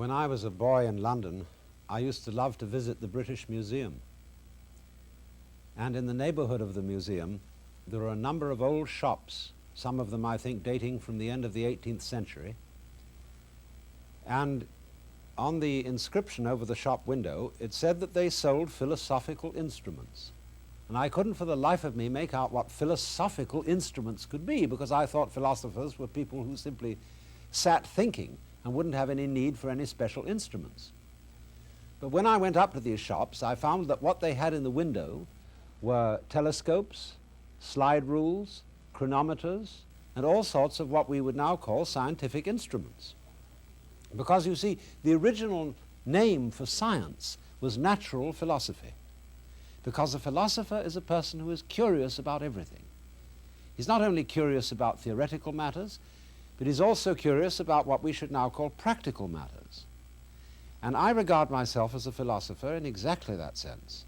When I was a boy in London, I used to love to visit the British Museum. And in the neighborhood of the museum, there are a number of old shops, some of them I think dating from the end of the 18th century. And on the inscription over the shop window, it said that they sold philosophical instruments. And I couldn't for the life of me make out what philosophical instruments could be, because I thought philosophers were people who simply sat thinking and wouldn't have any need for any special instruments. But when I went up to these shops, I found that what they had in the window were telescopes, slide rules, chronometers, and all sorts of what we would now call scientific instruments. Because you see, the original name for science was natural philosophy. Because a philosopher is a person who is curious about everything. He's not only curious about theoretical matters, but he's also curious about what we should now call practical matters. And I regard myself as a philosopher in exactly that sense.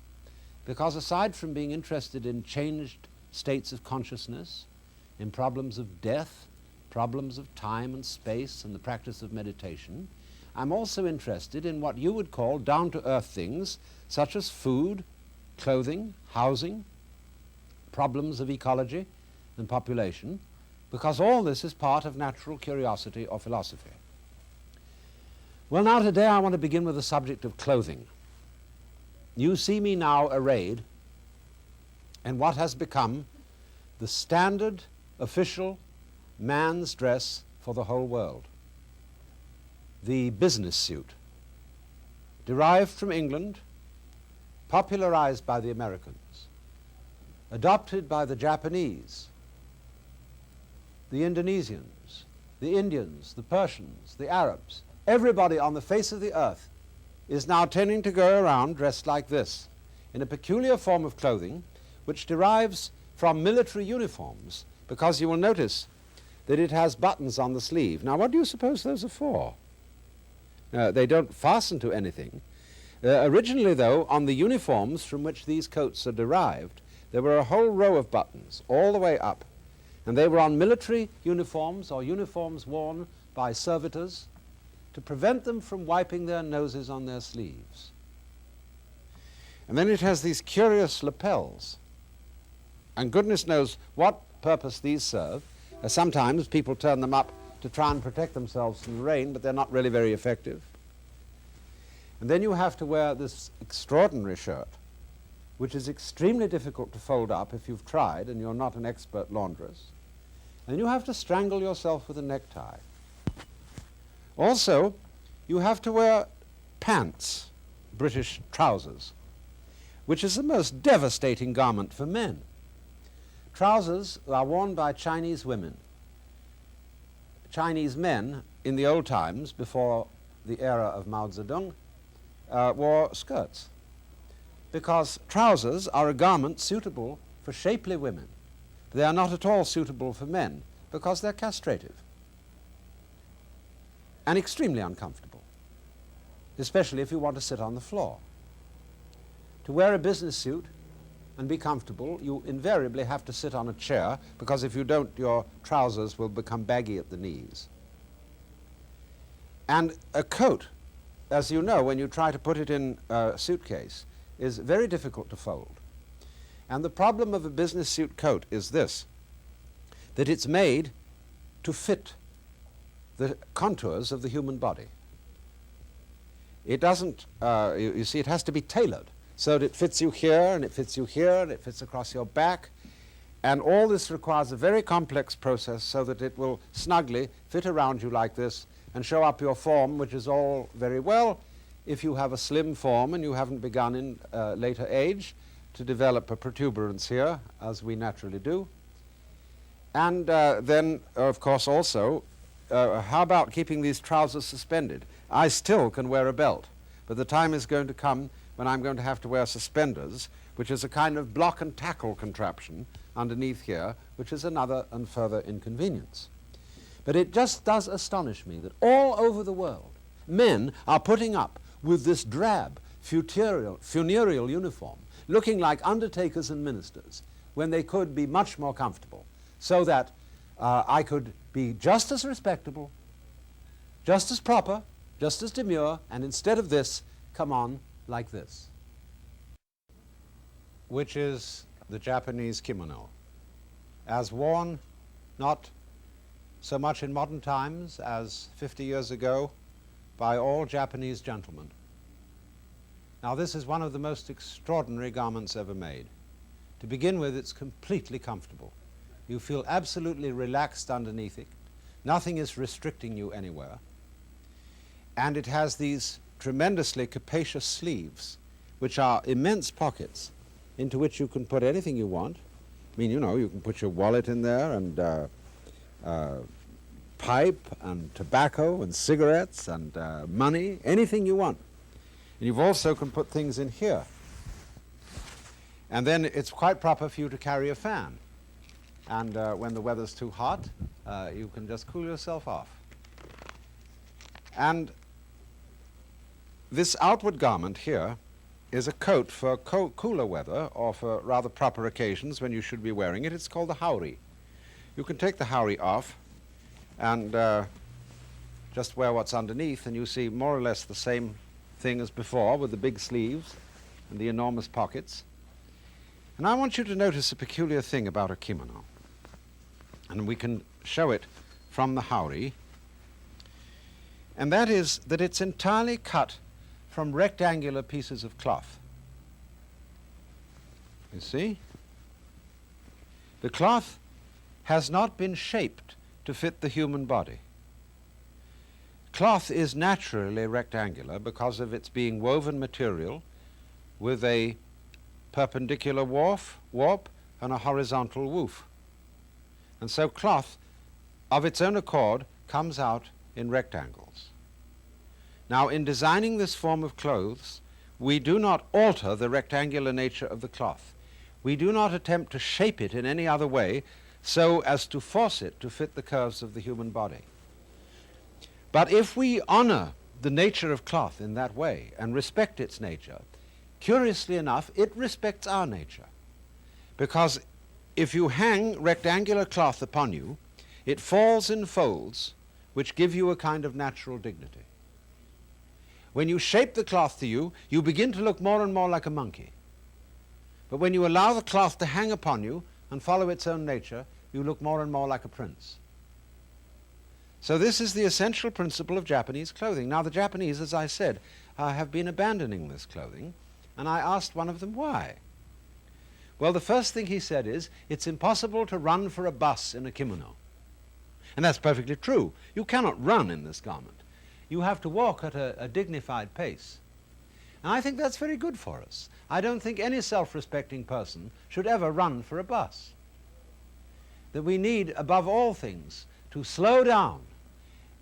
Because aside from being interested in changed states of consciousness, in problems of death, problems of time and space, and the practice of meditation, I'm also interested in what you would call down-to-earth things, such as food, clothing, housing, problems of ecology and population, because all this is part of natural curiosity or philosophy. Well, now today I want to begin with the subject of clothing. You see me now arrayed in what has become the standard official man's dress for the whole world. The business suit, derived from England, popularized by the Americans, adopted by the Japanese, the Indonesians, the Indians, the Persians, the Arabs. Everybody on the face of the earth is now tending to go around dressed like this, in a peculiar form of clothing which derives from military uniforms, because you will notice that it has buttons on the sleeve. Now, what do you suppose those are for? They don't fasten to anything. Originally, though, on the uniforms from which these coats are derived, there were a whole row of buttons all the way up. And they were on military uniforms or uniforms worn by servitors to prevent them from wiping their noses on their sleeves. And then it has these curious lapels. And goodness knows what purpose these serve. Sometimes people turn them up to try and protect themselves from the rain, but they're not really very effective. And then you have to wear this extraordinary shirt, which is extremely difficult to fold up if you've tried and you're not an expert laundress. And you have to strangle yourself with a necktie. Also, you have to wear pants, British trousers, which is the most devastating garment for men. Trousers are worn by Chinese women. Chinese men, in the old times, before the era of Mao Zedong, wore skirts, because trousers are a garment suitable for shapely women. They are not at all suitable for men because they're castrative and extremely uncomfortable, especially if you want to sit on the floor. To wear a business suit and be comfortable, you invariably have to sit on a chair, because if you don't, your trousers will become baggy at the knees. And a coat, as you know, when you try to put it in a suitcase, is very difficult to fold. And the problem of a business suit coat is this, that it's made to fit the contours of the human body. It doesn't, you see, it has to be tailored so that it fits you here, and it fits you here, and it fits across your back. And all this requires a very complex process so that it will snugly fit around you like this and show up your form, which is all very well if you have a slim form and you haven't begun in later age to develop a protuberance here, as we naturally do. And then, of course, also, how about keeping these trousers suspended? I still can wear a belt, but the time is going to come when I'm going to have to wear suspenders, which is a kind of block and tackle contraption underneath here, which is another and further inconvenience. But it just does astonish me that all over the world, men are putting up with this drab, funereal uniform, looking like undertakers and ministers, when they could be much more comfortable, so that I could be just as respectable, just as proper, just as demure, and instead of this, come on like this, which is the Japanese kimono, as worn not so much in modern times as 50 years ago by all Japanese gentlemen. Now, this is one of the most extraordinary garments ever made. To begin with, it's completely comfortable. You feel absolutely relaxed underneath it. Nothing is restricting you anywhere. And it has these tremendously capacious sleeves, which are immense pockets into which you can put anything you want. I mean, you know, you can put your wallet in there, and pipe and tobacco and cigarettes and money, anything you want. And you also can put things in here. And then it's quite proper for you to carry a fan. And when the weather's too hot, you can just cool yourself off. And this outward garment here is a coat for cooler weather, or for rather proper occasions when you should be wearing it. It's called the haori. You can take the haori off and just wear what's underneath, and you see more or less the same thing as before, with the big sleeves and the enormous pockets. And I want you to notice a peculiar thing about a kimono, and we can show it from the haori, and that is that it's entirely cut from rectangular pieces of cloth. You see? The cloth has not been shaped to fit the human body. Cloth is naturally rectangular because of its being woven material with a perpendicular warp and a horizontal woof. And so cloth, of its own accord, comes out in rectangles. Now, in designing this form of clothes, we do not alter the rectangular nature of the cloth. We do not attempt to shape it in any other way so as to force it to fit the curves of the human body. But if we honor the nature of cloth in that way and respect its nature, curiously enough, it respects our nature. Because if you hang rectangular cloth upon you, it falls in folds which give you a kind of natural dignity. When you shape the cloth to you, you begin to look more and more like a monkey. But when you allow the cloth to hang upon you and follow its own nature, you look more and more like a prince. So this is the essential principle of Japanese clothing. Now, the Japanese, as I said, have been abandoning this clothing, and I asked one of them why. Well, the first thing he said is, it's impossible to run for a bus in a kimono. And that's perfectly true. You cannot run in this garment. You have to walk at a dignified pace. And I think that's very good for us. I don't think any self-respecting person should ever run for a bus. That we need, above all things, to slow down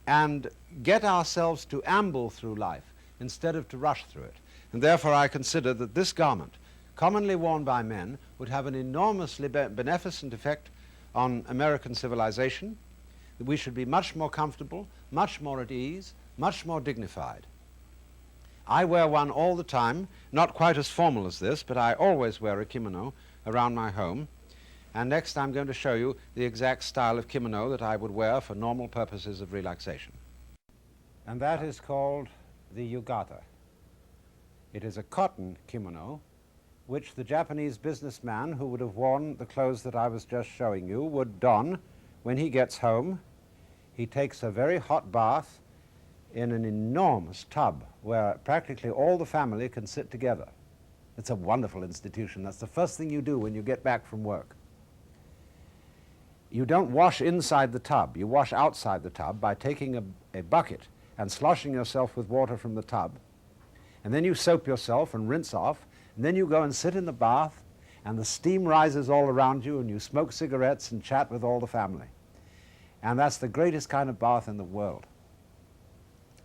and get ourselves to amble through life instead of to rush through it. And therefore I consider that this garment, commonly worn by men, would have an enormously beneficent effect on American civilization, that we should be much more comfortable, much more at ease, much more dignified. I wear one all the time, not quite as formal as this, but I always wear a kimono around my home. And next I'm going to show you the exact style of kimono that I would wear for normal purposes of relaxation. And that is called the yukata. It is a cotton kimono, which the Japanese businessman who would have worn the clothes that I was just showing you would don when he gets home. He takes a very hot bath in an enormous tub where practically all the family can sit together. It's a wonderful institution. That's the first thing you do when you get back from work. You don't wash inside the tub. You wash outside the tub by taking a bucket and sloshing yourself with water from the tub. And then you soap yourself and rinse off. And then you go and sit in the bath, and the steam rises all around you, and you smoke cigarettes and chat with all the family. And that's the greatest kind of bath in the world.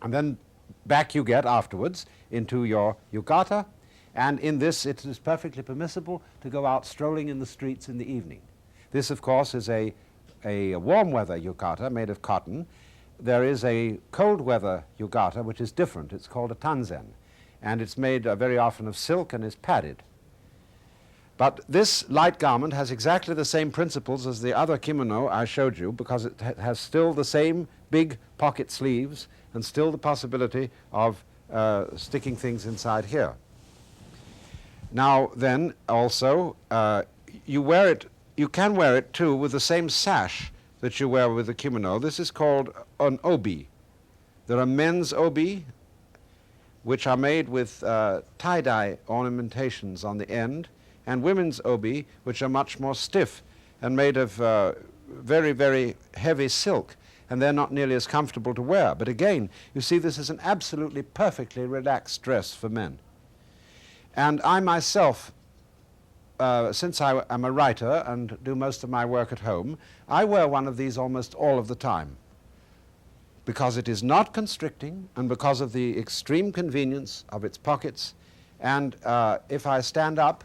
And then back you get afterwards into your yukata, and in this it is perfectly permissible to go out strolling in the streets in the evening. This, of course, is a warm weather yukata made of cotton. There is a cold weather yukata which is different. It's called a tanzen, and it's made very often of silk and is padded. But this light garment has exactly the same principles as the other kimono I showed you, because it has still the same big pocket sleeves and still the possibility of sticking things inside here. Now then, also, you can wear it too with the same sash that you wear with the kimono. This is called an obi. There are men's obi, which are made with tie-dye ornamentations on the end, and women's obi, which are much more stiff and made of very, very heavy silk, and they're not nearly as comfortable to wear. But again, you see, this is an absolutely perfectly relaxed dress for men. And I myself, since I am a writer and do most of my work at home, I wear one of these almost all of the time, because it is not constricting and because of the extreme convenience of its pockets. And if I stand up,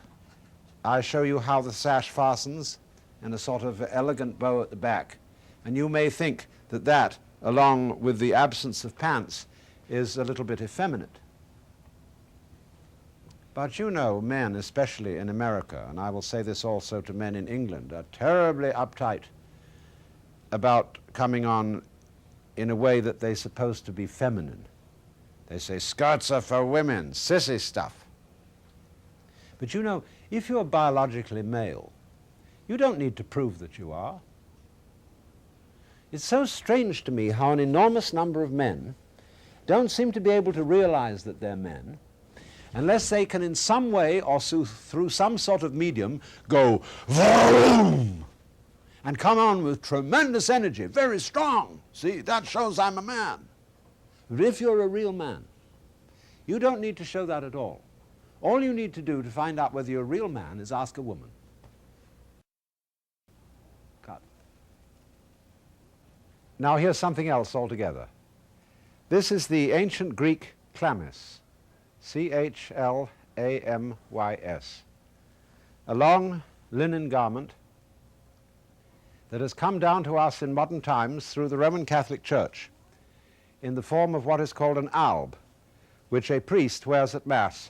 I show you how the sash fastens in a sort of elegant bow at the back. And you may think that that, along with the absence of pants, is a little bit effeminate. But you know, men, especially in America, and I will say this also to men in England, are terribly uptight about coming on in a way that they're supposed to be feminine. They say, skirts are for women, sissy stuff. But you know, if you're biologically male, you don't need to prove that you are. It's so strange to me how an enormous number of men don't seem to be able to realize that they're men unless they can in some way or through some sort of medium go vroom and come on with tremendous energy, very strong. See, that shows I'm a man. But if you're a real man, you don't need to show that at all. All you need to do to find out whether you're a real man is ask a woman. Cut. Now here's something else altogether. This is the ancient Greek chlamys, C-H-L-A-M-Y-S, a long linen garment that has come down to us in modern times through the Roman Catholic Church in the form of what is called an alb, which a priest wears at Mass.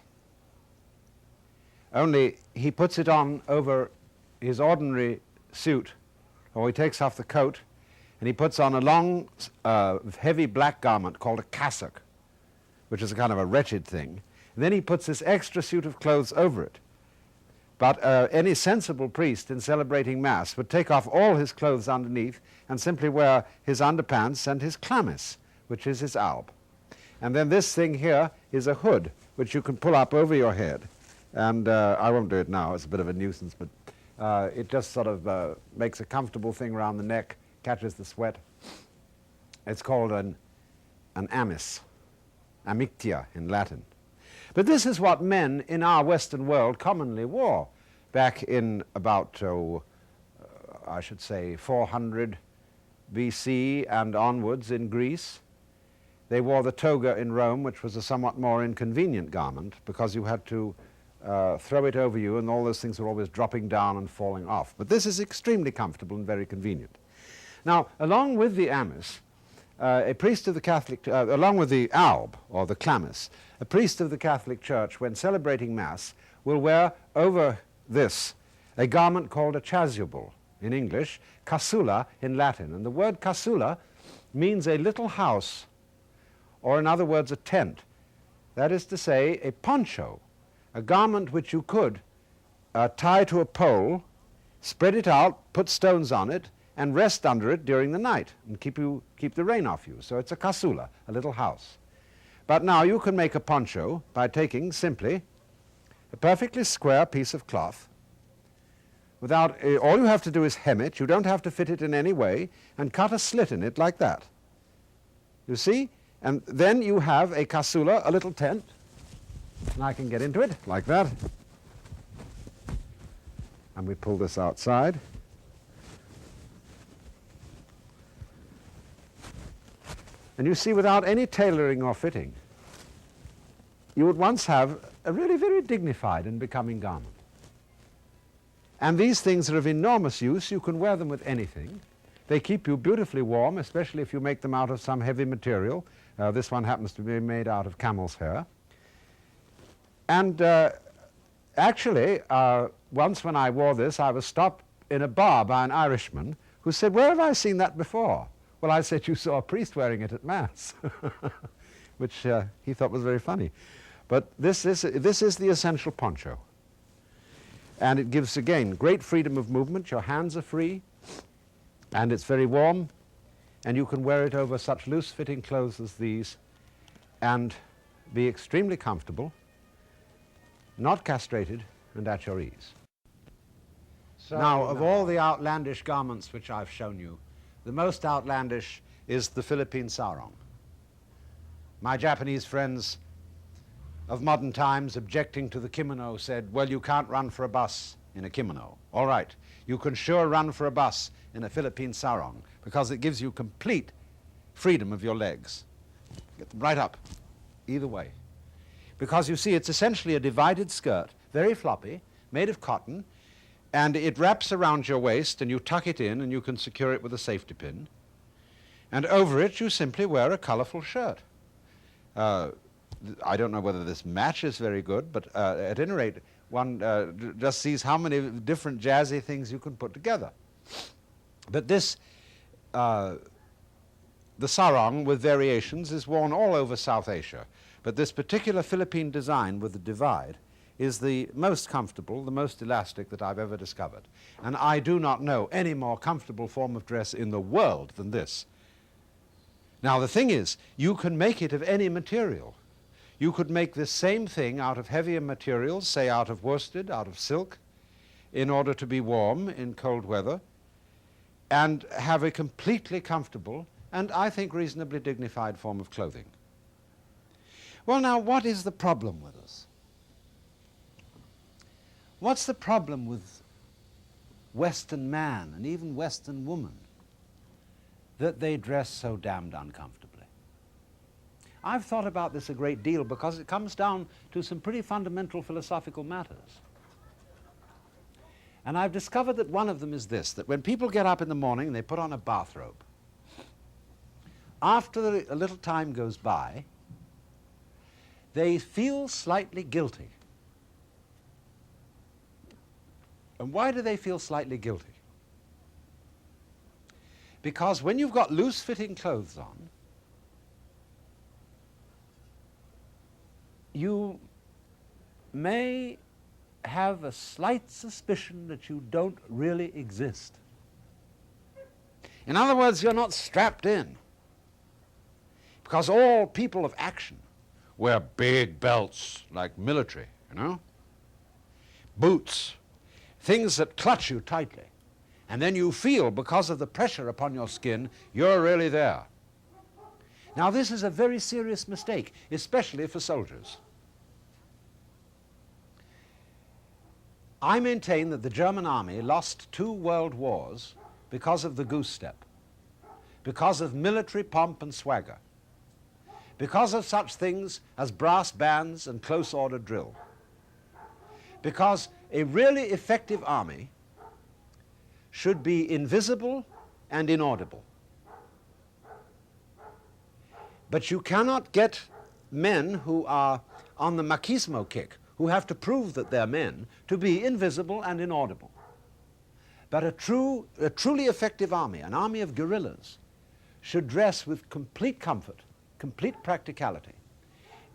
Only he puts it on over his ordinary suit, or he takes off the coat, and he puts on a long, heavy black garment called a cassock, which is a kind of a wretched thing. And then he puts this extra suit of clothes over it. But any sensible priest in celebrating Mass would take off all his clothes underneath and simply wear his underpants and his chlamys, which is his alb. And then this thing here is a hood, which you can pull up over your head. And I won't do it now, it's a bit of a nuisance, but it just sort of makes a comfortable thing around the neck, catches the sweat. It's called an amice, amictia in Latin. But this is what men in our Western world commonly wore back in about, I should say, 400 BC and onwards in Greece. They wore the toga in Rome, which was a somewhat more inconvenient garment because you had to throw it over you and all those things were always dropping down and falling off. But this is extremely comfortable and very convenient. Now, along with the amice, a priest of the Catholic, along with the alb, or the chlamys, a priest of the Catholic Church, when celebrating Mass, will wear over this a garment called a chasuble in English, casula in Latin. And the word casula means a little house, or in other words, a tent. That is to say, a poncho, a garment which you could tie to a pole, spread it out, put stones on it, and rest under it during the night and keep the rain off you. So it's a casula, a little house. But now you can make a poncho by taking simply a perfectly square piece of cloth. Without, all you have to do is hem it. You don't have to fit it in any way, and cut a slit in it like that. You see? And then you have a casula, a little tent, and I can get into it like that. And we pull this outside. And you see, without any tailoring or fitting, you would once have a really very dignified and becoming garment. And these things are of enormous use. You can wear them with anything. They keep you beautifully warm, especially if you make them out of some heavy material. This one happens to be made out of camel's hair. And actually, once when I wore this, I was stopped in a bar by an Irishman who said, "Where have I seen that before?" Well, I said, "You saw a priest wearing it at Mass," which he thought was very funny. But this is the essential poncho. And it gives, again, great freedom of movement. Your hands are free, and it's very warm, and you can wear it over such loose-fitting clothes as these and be extremely comfortable, not castrated, and at your ease. So now, of all the outlandish garments which I've shown you, the most outlandish is the Philippine sarong. My Japanese friends of modern times, objecting to the kimono, said, "Well, you can't run for a bus in a kimono." All right, you can sure run for a bus in a Philippine sarong because it gives you complete freedom of your legs. Get them right up, either way. Because you see, it's essentially a divided skirt, very floppy, made of cotton, and it wraps around your waist, and you tuck it in, and you can secure it with a safety pin. And over it, you simply wear a colorful shirt. I don't know whether this matches very good, but at any rate, one just sees how many different jazzy things you can put together. But this, the sarong with variations, is worn all over South Asia. But this particular Philippine design with the divide is the most comfortable, the most elastic that I've ever discovered. And I do not know any more comfortable form of dress in the world than this. Now, the thing is, you can make it of any material. You could make this same thing out of heavier materials, say out of worsted, out of silk, in order to be warm in cold weather, and have a completely comfortable and, I think, reasonably dignified form of clothing. Well, now, what is the problem with us? What's the problem with Western man and even Western woman? That they dress so damned uncomfortably. I've thought about this a great deal because it comes down to some pretty fundamental philosophical matters. And I've discovered that one of them is this, that when people get up in the morning and they put on a bathrobe, after a little time goes by, they feel slightly guilty. And why do they feel slightly guilty? Because when you've got loose-fitting clothes on, you may have a slight suspicion that you don't really exist. In other words, you're not strapped in. Because all people of action wear big belts like military, you know? Boots, things that clutch you tightly. And then you feel, because of the pressure upon your skin, you're really there. Now, this is a very serious mistake, especially for soldiers. I maintain that the German army lost 2 world wars because of the goose step, because of military pomp and swagger, because of such things as brass bands and close order drill, because a really effective army should be invisible and inaudible. But you cannot get men who are on the machismo kick, who have to prove that they're men, to be invisible and inaudible. But a truly effective army, an army of guerrillas, should dress with complete comfort, complete practicality,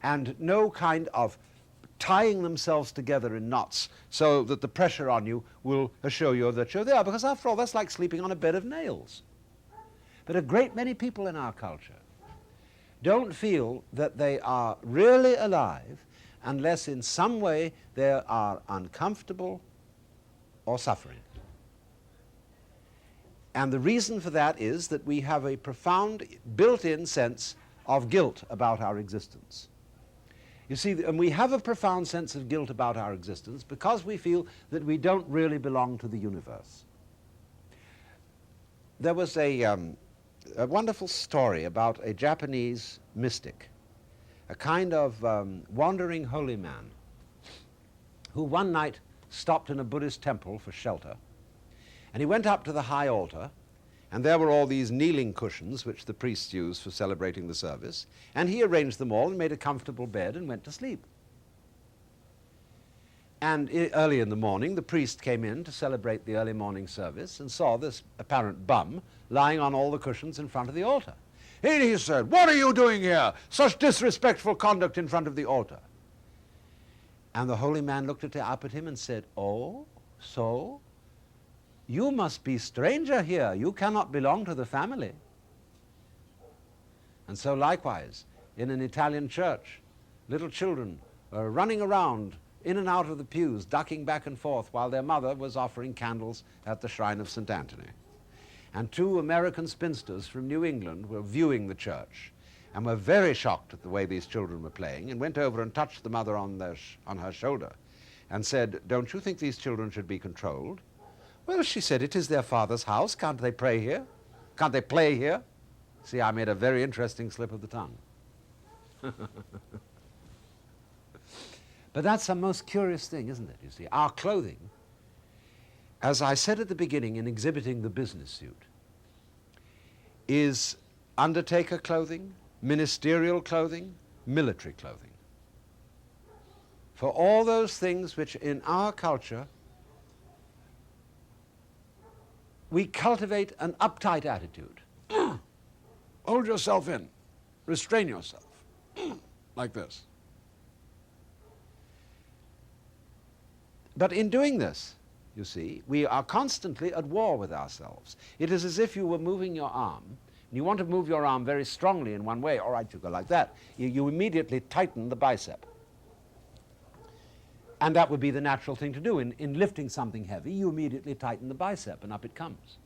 and no kind of tying themselves together in knots so that the pressure on you will assure you that you're there, because after all, that's like sleeping on a bed of nails. But a great many people in our culture don't feel that they are really alive unless in some way they are uncomfortable or suffering. And the reason for that is that we have a profound built-in sense of guilt about our existence. You see, and we have a profound sense of guilt about our existence because we feel that we don't really belong to the universe. There was a wonderful story about a Japanese mystic, a kind of wandering holy man, who one night stopped in a Buddhist temple for shelter, and he went up to the high altar, and there were all these kneeling cushions which the priests used for celebrating the service, and he arranged them all and made a comfortable bed and went to sleep. And early in the morning, the priest came in to celebrate the early morning service and saw this apparent bum lying on all the cushions in front of the altar. And he said, "What are you doing here? Such disrespectful conduct in front of the altar." And the holy man looked up at him and said, "Oh, so? You must be stranger here. You cannot belong to the family." And so likewise, in an Italian church, little children are running around in and out of the pews, ducking back and forth while their mother was offering candles at the shrine of St. Anthony. And two American spinsters from New England were viewing the church and were very shocked at the way these children were playing, and went over and touched the mother on her shoulder and said, "Don't you think these children should be controlled?" "Well," she said, "it is their father's house. Can't they pray here? Can't they play here?" See, I made a very interesting slip of the tongue. But that's a most curious thing, isn't it? You see, our clothing, as I said at the beginning in exhibiting the business suit, is undertaker clothing, ministerial clothing, military clothing. For all those things which in our culture we cultivate an uptight attitude. Hold yourself in, restrain yourself, like this. But in doing this, you see, we are constantly at war with ourselves. It is as if you were moving your arm, and you want to move your arm very strongly in one way. All right, you go like that. You immediately tighten the bicep. And that would be the natural thing to do. In lifting something heavy, you immediately tighten the bicep, and up it comes.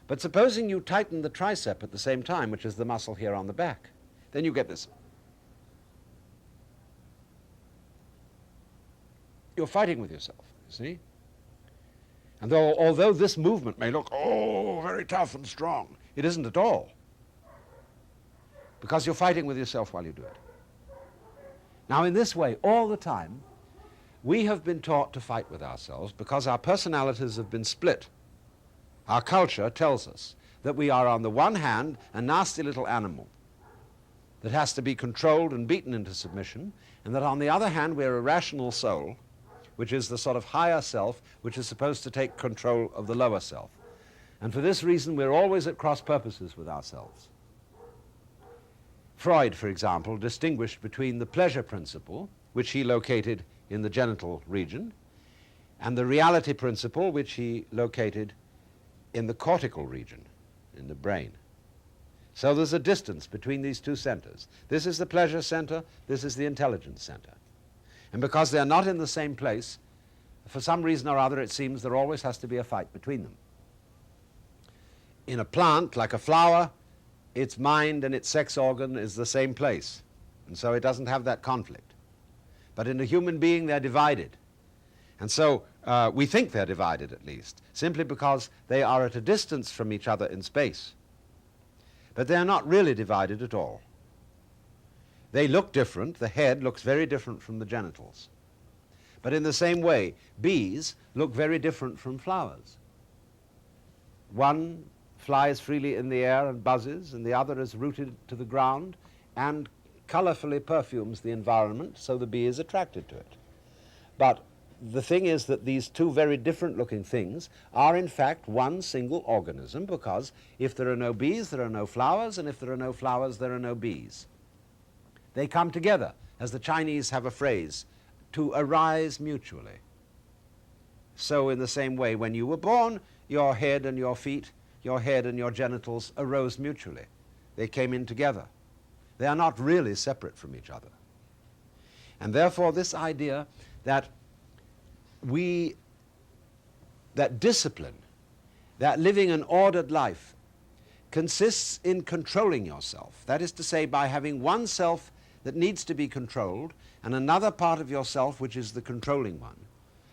But supposing you tighten the tricep at the same time, which is the muscle here on the back, then you get this. You're fighting with yourself, you see? And although this movement may look, oh, very tough and strong, it isn't at all. Because you're fighting with yourself while you do it. Now, in this way, all the time, we have been taught to fight with ourselves because our personalities have been split. Our culture tells us that we are, on the one hand, a nasty little animal that has to be controlled and beaten into submission, and that on the other hand, we're a rational soul, which is the sort of higher self which is supposed to take control of the lower self. And for this reason, we're always at cross purposes with ourselves. Freud, for example, distinguished between the pleasure principle, which he located in the genital region, and the reality principle, which he located in the cortical region, in the brain. So there's a distance between these two centers. This is the pleasure center, this is the intelligence center. And because they're not in the same place, for some reason or other, it seems there always has to be a fight between them. In a plant, like a flower, its mind and its sex organ is the same place, and so it doesn't have that conflict. But in a human being, they're divided. And so we think they're divided, at least, simply because they are at a distance from each other in space. But they're not really divided at all. They look different. The head looks very different from the genitals. But in the same way, bees look very different from flowers. One flies freely in the air and buzzes, and the other is rooted to the ground and colorfully perfumes the environment, so the bee is attracted to it. But the thing is that these two very different looking things are in fact one single organism, because if there are no bees, there are no flowers, and if there are no flowers, there are no bees. They come together, as the Chinese have a phrase, to arise mutually. So in the same way, when you were born, your head and your feet, your head and your genitals arose mutually. They came in together. They are not really separate from each other. And therefore, this idea that that discipline, that living an ordered life, consists in controlling yourself. That is to say, by having one self that needs to be controlled and another part of yourself which is the controlling one,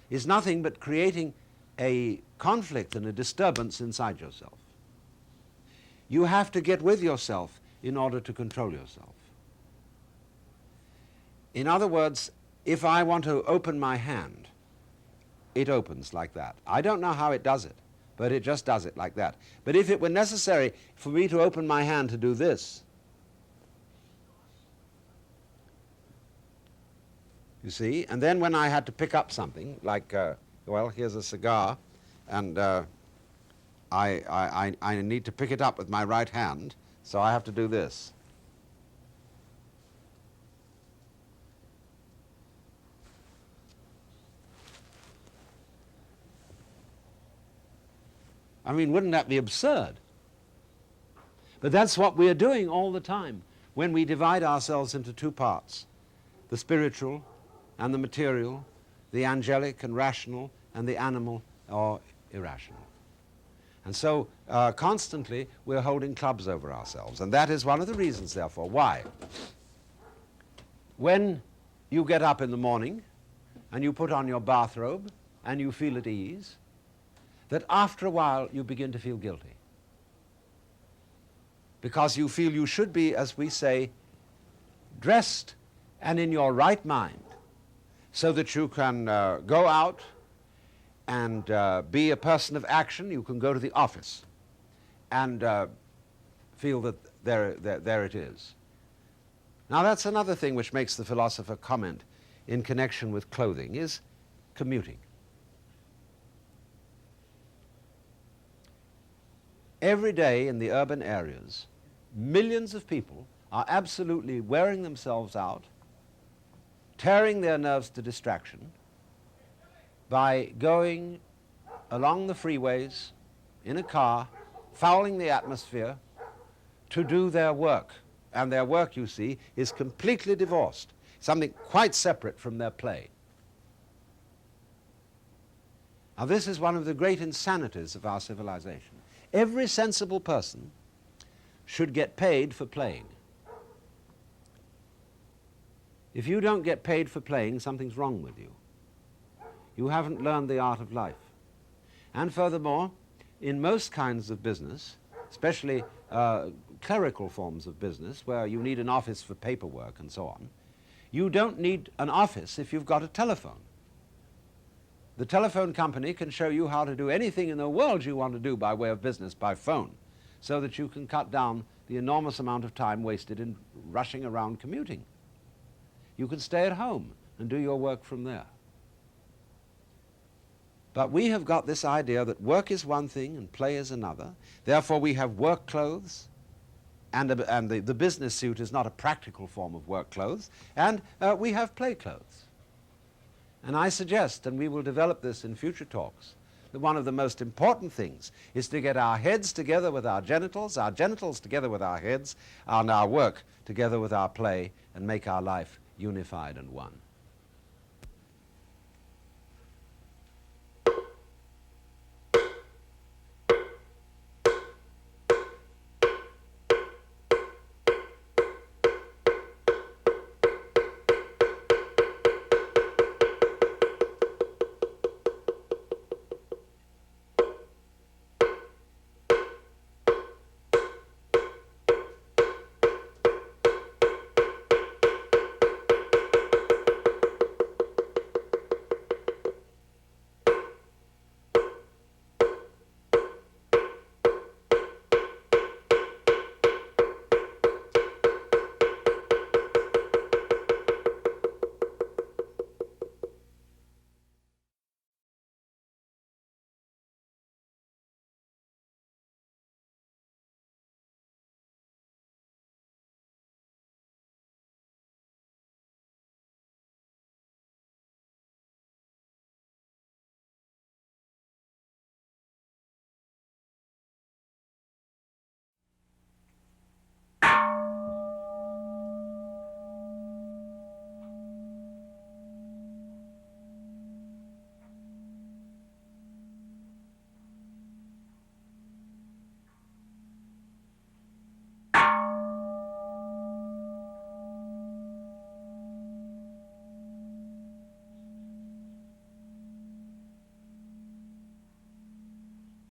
is nothing but creating a conflict and a disturbance inside yourself. You have to get with yourself in order to control yourself. In other words, if I want to open my hand, it opens like that. I don't know how it does it, but it just does it like that. But if it were necessary for me to open my hand to do this, you see. And then when I had to pick up something, like, well, here's a cigar, and I need to pick it up with my right hand, so I have to do this. I mean, wouldn't that be absurd? But that's what we're doing all the time when we divide ourselves into two parts, the spiritual and the material, the angelic and rational, and the animal or irrational. And so constantly we're holding clubs over ourselves, and that is one of the reasons, therefore, why when you get up in the morning and you put on your bathrobe and you feel at ease, that after a while you begin to feel guilty. Because you feel you should be, as we say, dressed and in your right mind, so that you can go out and be a person of action. You can go to the office and feel that there it is. Now that's another thing which makes the philosopher comment in connection with clothing, is commuting. Every day in the urban areas, millions of people are absolutely wearing themselves out, tearing their nerves to distraction by going along the freeways in a car, fouling the atmosphere to do their work. And their work, you see, is completely divorced, something quite separate from their play. Now this is one of the great insanities of our civilization. Every sensible person should get paid for playing. If you don't get paid for playing, something's wrong with you. You haven't learned the art of life. And furthermore, in most kinds of business, especially clerical forms of business, where you need an office for paperwork and so on, you don't need an office if you've got a telephone. The telephone company can show you how to do anything in the world you want to do by way of business by phone, so that you can cut down the enormous amount of time wasted in rushing around commuting. You can stay at home and do your work from there. But we have got this idea that work is one thing and play is another. Therefore we have work clothes, and the business suit is not a practical form of work clothes, and we have play clothes. And I suggest, and we will develop this in future talks, that one of the most important things is to get our heads together with our genitals together with our heads, and our work together with our play, and make our life unified and one.